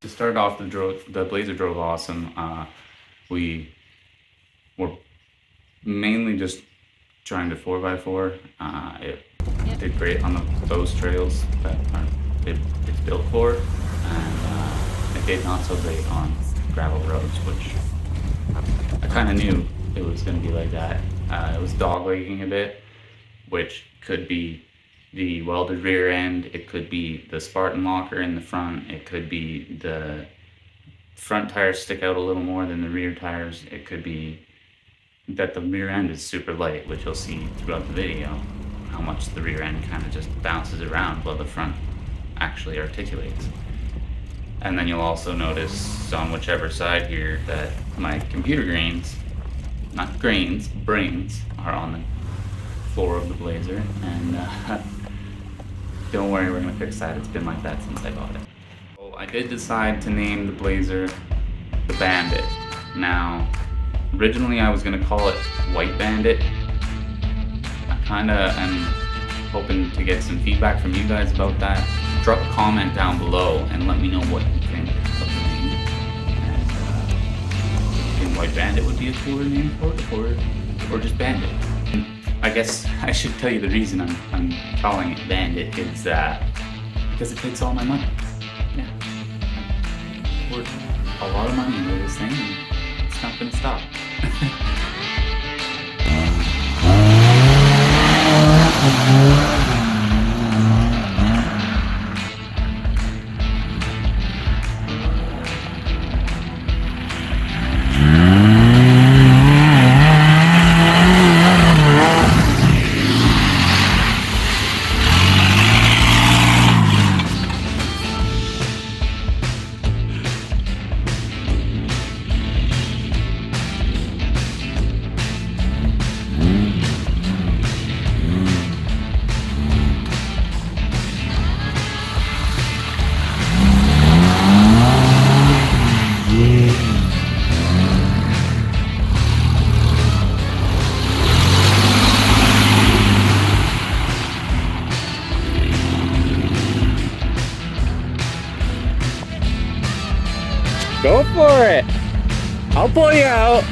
To start off, the Blazer drove awesome. We were mainly just trying to 4x4. It did great on those trails that it's built for, and it did not so great on gravel roads, which I kind of knew it was going to be like that. It was doglegging a bit, which could be the welded rear end, it could be the Spartan locker in the front, it could be the front tires stick out a little more than the rear tires, it could be that the rear end is super light, which you'll see throughout the video, how much the rear end kind of just bounces around while the front actually articulates. And then you'll also notice on whichever side here that my computer brains are on the floor of the Blazer, and don't worry, we're gonna fix that. It's been like that since I bought it. So I did decide to name the Blazer the Bandit. Now, originally I was gonna call it White Bandit. I kinda am hoping to get some feedback from you guys about that. Drop a comment down below and let me know what you think of the name. And I think White Bandit would be a cooler name for it, or just Bandit. I guess I should tell you the reason I'm calling it Bandit is because it takes all my money. Yeah. I poured a lot of money into this thing, and it's not gonna stop. Go for it! I'll pull you out!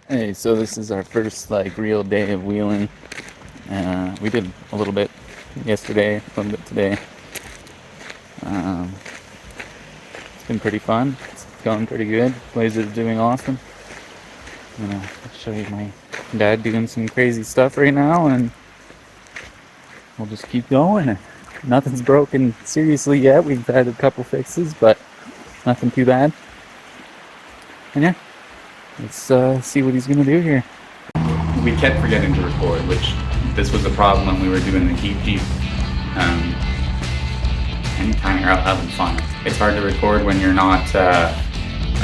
Hey, so this is our first real day of wheeling. We did a little bit yesterday, a little bit today. It's been pretty fun. It's going pretty good. Blazer's doing awesome. I'm gonna show you my dad doing some crazy stuff right now, and we'll just keep going. Nothing's broken seriously yet. We've had a couple fixes, but nothing too bad. And yeah, let's see what he's gonna do here. We kept forgetting to record, which this was a problem when we were doing the Keep Jeep. Anytime you're out having fun, it's hard to record when you're not a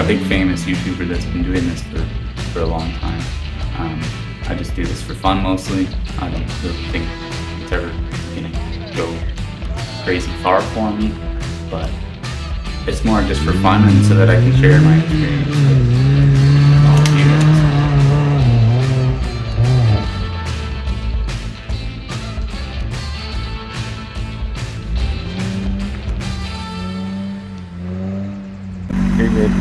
big famous YouTuber that's been doing this for a long time. I just do this for fun mostly. I don't really think it's ever gonna go crazy far for me, but it's more just for fun and so that I can share my experience with all of you guys. You're good.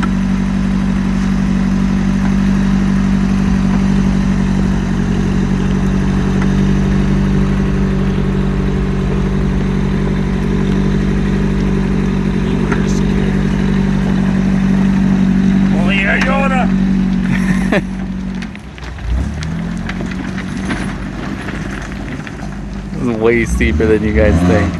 This is way steeper than you guys think.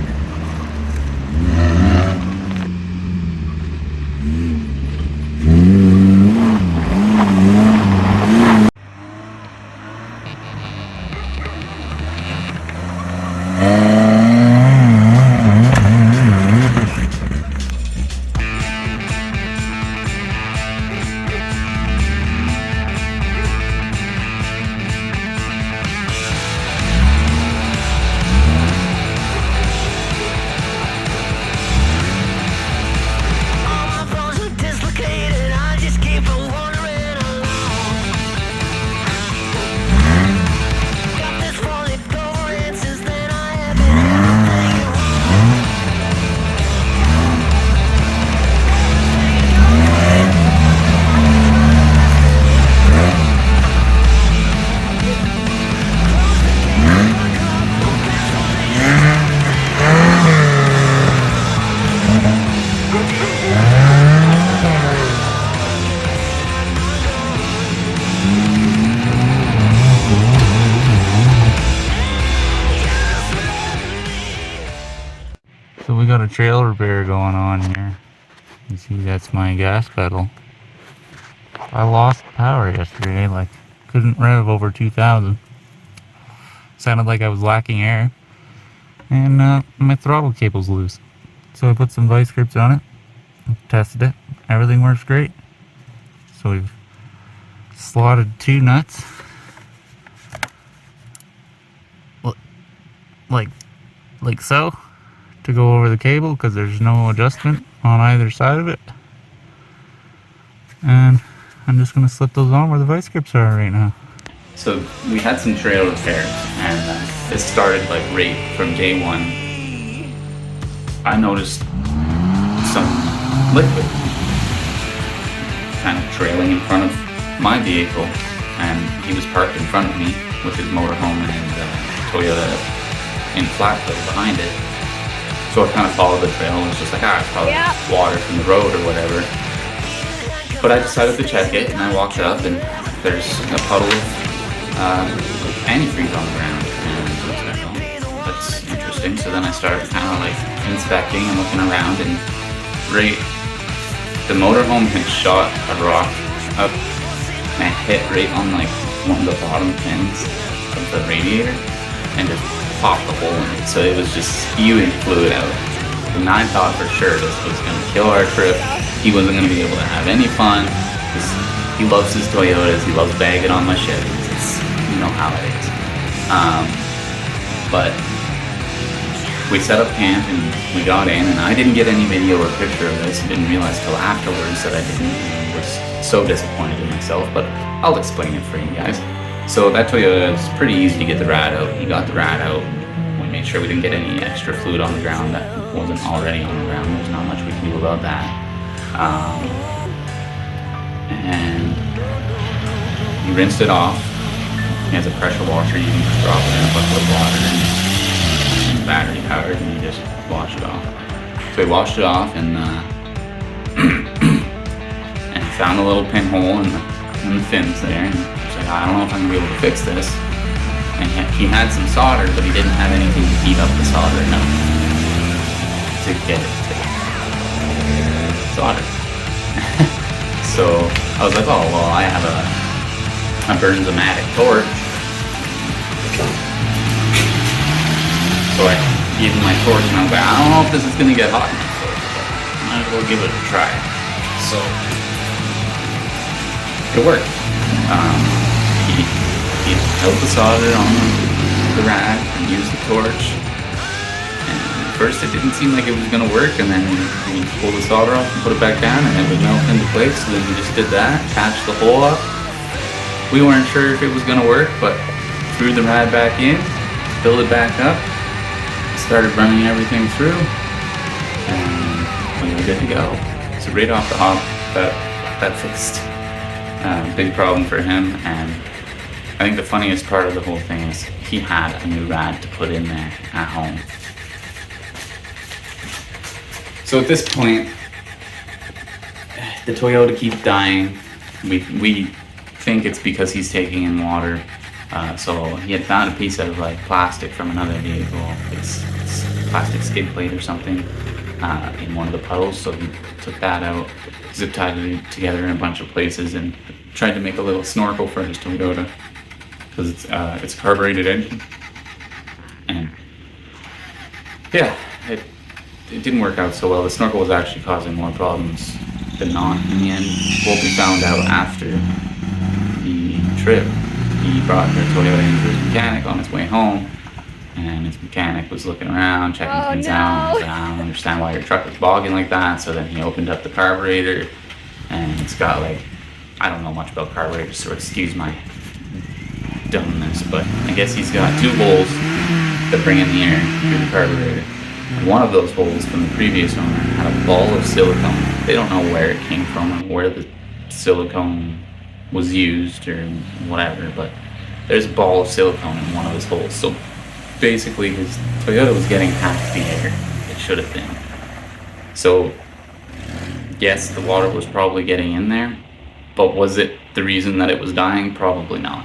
trail repair going on here. You see, that's my gas pedal. I lost power yesterday, like couldn't rev over 2,000. Sounded like I was lacking air. And my throttle cable's loose. So I put some vice grips on it, tested it, everything works great. So we've slotted 2 nuts, like so, to go over the cable because there's no adjustment on either side of it. And I'm just going to slip those on where the vice grips are right now. So we had some trail repairs, and this started like right from day one. I noticed some liquid kind of trailing in front of my vehicle, and he was parked in front of me with his motorhome and Toyota in flatbed behind it. So I kind of followed the trail and was just like, it's probably water from the road or whatever. But I decided to check it, and I walked up, and there's a puddle of antifreeze on the ground. And I was like, oh, that's interesting. So then I started kind of like inspecting and looking around, and the motorhome had shot a rock up and hit right on like one of the bottom pins of the radiator and just popped the hole in it. So it was just spewing fluid out. And I thought for sure this was going to kill our trip. He wasn't going to be able to have any fun. He loves his Toyotas. He loves bagging on my Chevys. You know how it is. But we set up camp and we got in, and I didn't get any video or picture of this. I didn't realize till afterwards that I didn't. I was so disappointed in myself, but I'll explain it for you guys. So that Toyota is pretty easy to get the rad out. We got the rad out. We made sure we didn't get any extra fluid on the ground that wasn't already on the ground. There's not much we can do about that. And you rinsed it off. He has a pressure washer. You can just drop it in a bucket of water and it's battery powered, and you just wash it off. So we washed it off, and and found a little pinhole in the fins there, and he's like, I don't know if I'm gonna be able to fix this. And he had some solder, but he didn't have anything to heat up the solder enough to get it soldered. So I was like, oh well, I have a Burns-O-Matic torch. So I gave him my torch, and I was like, I don't know if this is gonna get hot enough, so I might as well give it a try. So it worked. He held the solder on the rack and used the torch. And at first it didn't seem like it was gonna work, and then we pulled the solder off and put it back down, and it would melt into place. So then we just did that, patched the hole up. We weren't sure if it was gonna work, but threw the rad back in, filled it back up, started running everything through, and we were good to go. So right off the hop, that fixed big problem for him. And I think the funniest part of the whole thing is he had a new rad to put in there at home. So at this point, the Toyota keeps dying. We think it's because he's taking in water. So he had found a piece of like plastic from another vehicle. It's plastic skid plate or something in one of the puddles. So he took that out, zip tied it together in a bunch of places, and tried to make a little snorkel for his Toyota because it's a carbureted engine. And yeah, it didn't work out so well. The snorkel was actually causing more problems than not in the end. What we found out after the trip, he brought the Toyota into his mechanic on his way home, and his mechanic was looking around, checking things out, and he said, I don't understand why your truck was bogging like that. So then he opened up the carburetor, and it's got like, I don't know much about carburetors, so excuse my dumbness, but I guess he's got 2 holes that bring in the air through the carburetor. And one of those holes from the previous owner had a ball of silicone. They don't know where it came from or where the silicone was used or whatever, but there's a ball of silicone in one of his holes. So basically his Toyota was getting half the air it should have been. So yes, the water was probably getting in there, but was it the reason that it was dying? Probably not.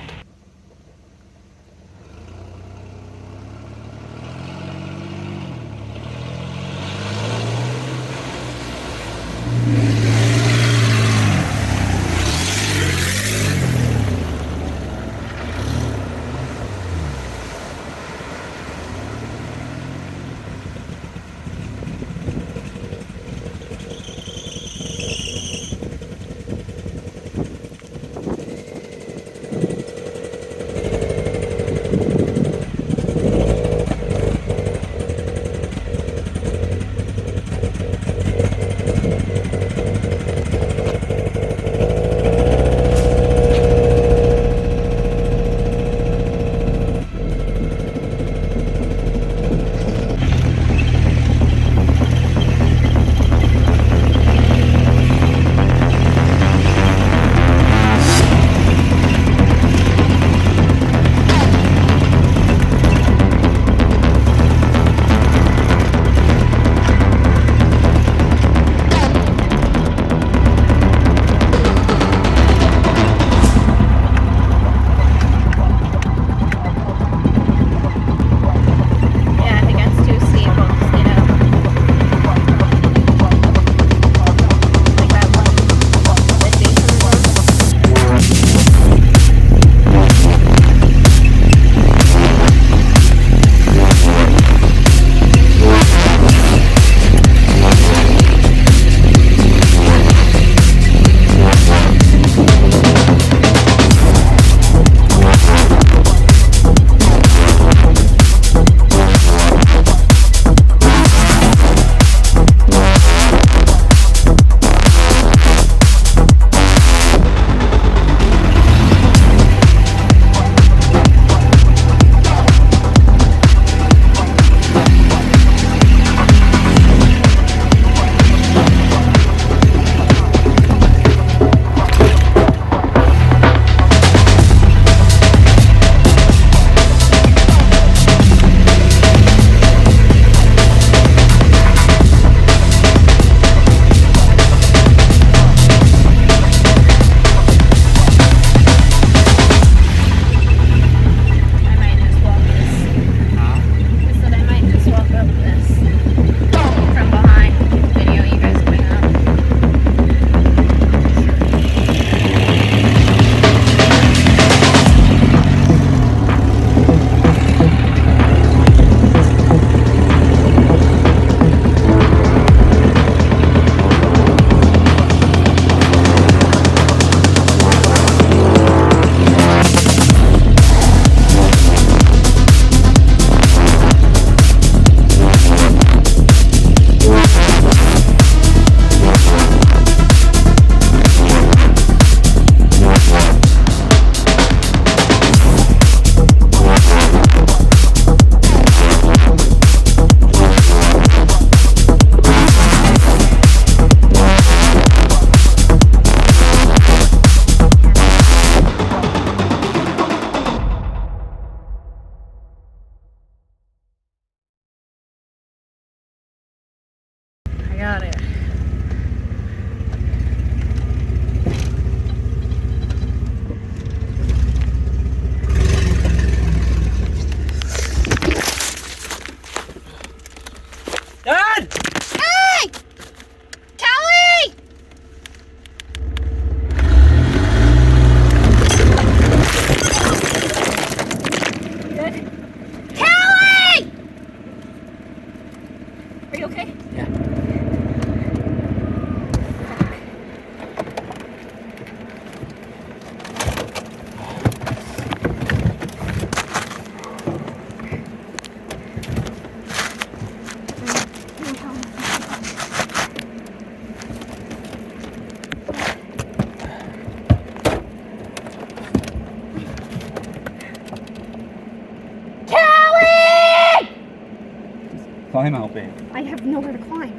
climb out, babe? I have nowhere to climb.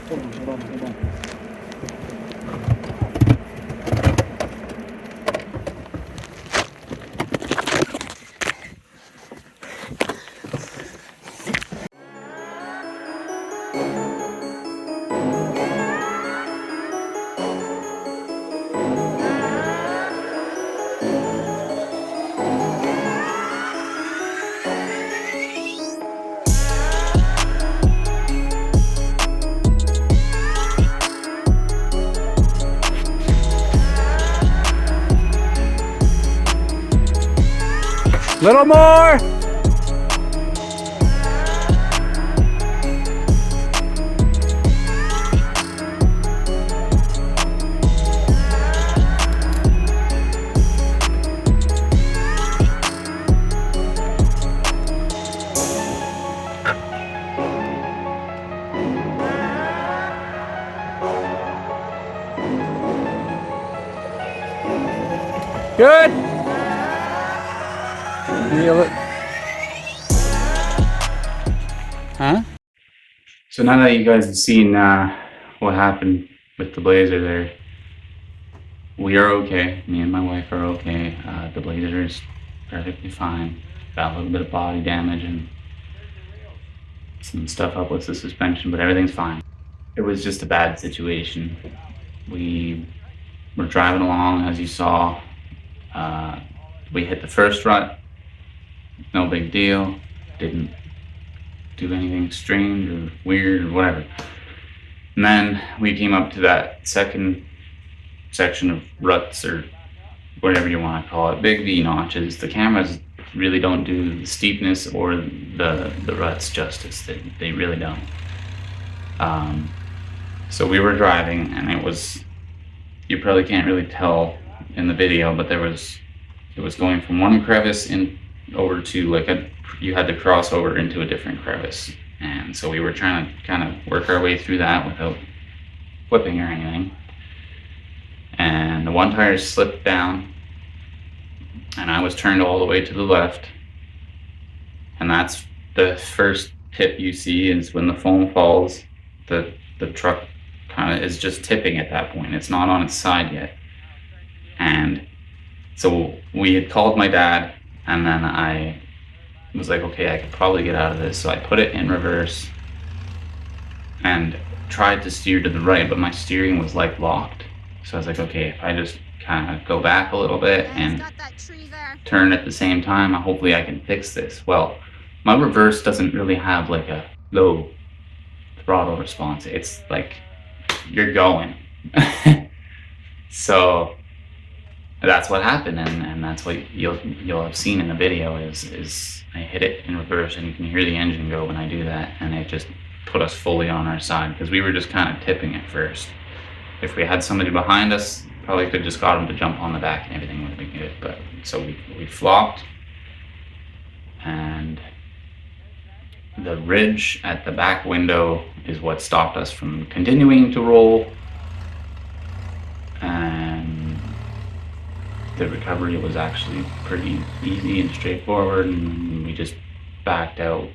Hold on. Little more! Good! Feel it. Huh? So now that you guys have seen what happened with the Blazer there, we are okay. Me and my wife are okay. The Blazer is perfectly fine. Got a little bit of body damage and some stuff up with the suspension, but everything's fine. It was just a bad situation. We were driving along, as you saw. We hit the first rut. No big deal. Didn't do anything strange or weird or whatever. And then we came up to that second section of ruts, or whatever you want to call it, big V notches. The cameras really don't do the steepness or the ruts justice. They really don't. So we were driving, and it was, you probably can't really tell in the video, but it was going from one crevice in over to like you had to cross over into a different crevice. And so we were trying to kind of work our way through that without flipping or anything. And the one tire slipped down, and I was turned all the way to the left. And that's the first tip you see, is when the foam falls, the truck kind of is just tipping at that point. It's not on its side yet. And so we had called my dad, and then I was like, okay, I could probably get out of this. So I put it in reverse and tried to steer to the right, but my steering was like locked. So I was like, okay, if I just kind of go back a little bit and turn at the same time, hopefully I can fix this. Well, my reverse doesn't really have like a low throttle response. It's like you're going. So that's what happened, and that's what you'll have seen in the video is I hit it in reverse, and you can hear the engine go when I do that, and it just put us fully on our side, because we were just kind of tipping at first. If we had somebody behind us, probably could have just got them to jump on the back and everything would have been good. But so we flopped, and the ridge at the back window is what stopped us from continuing to roll. And the recovery was actually pretty easy and straightforward, and we just backed out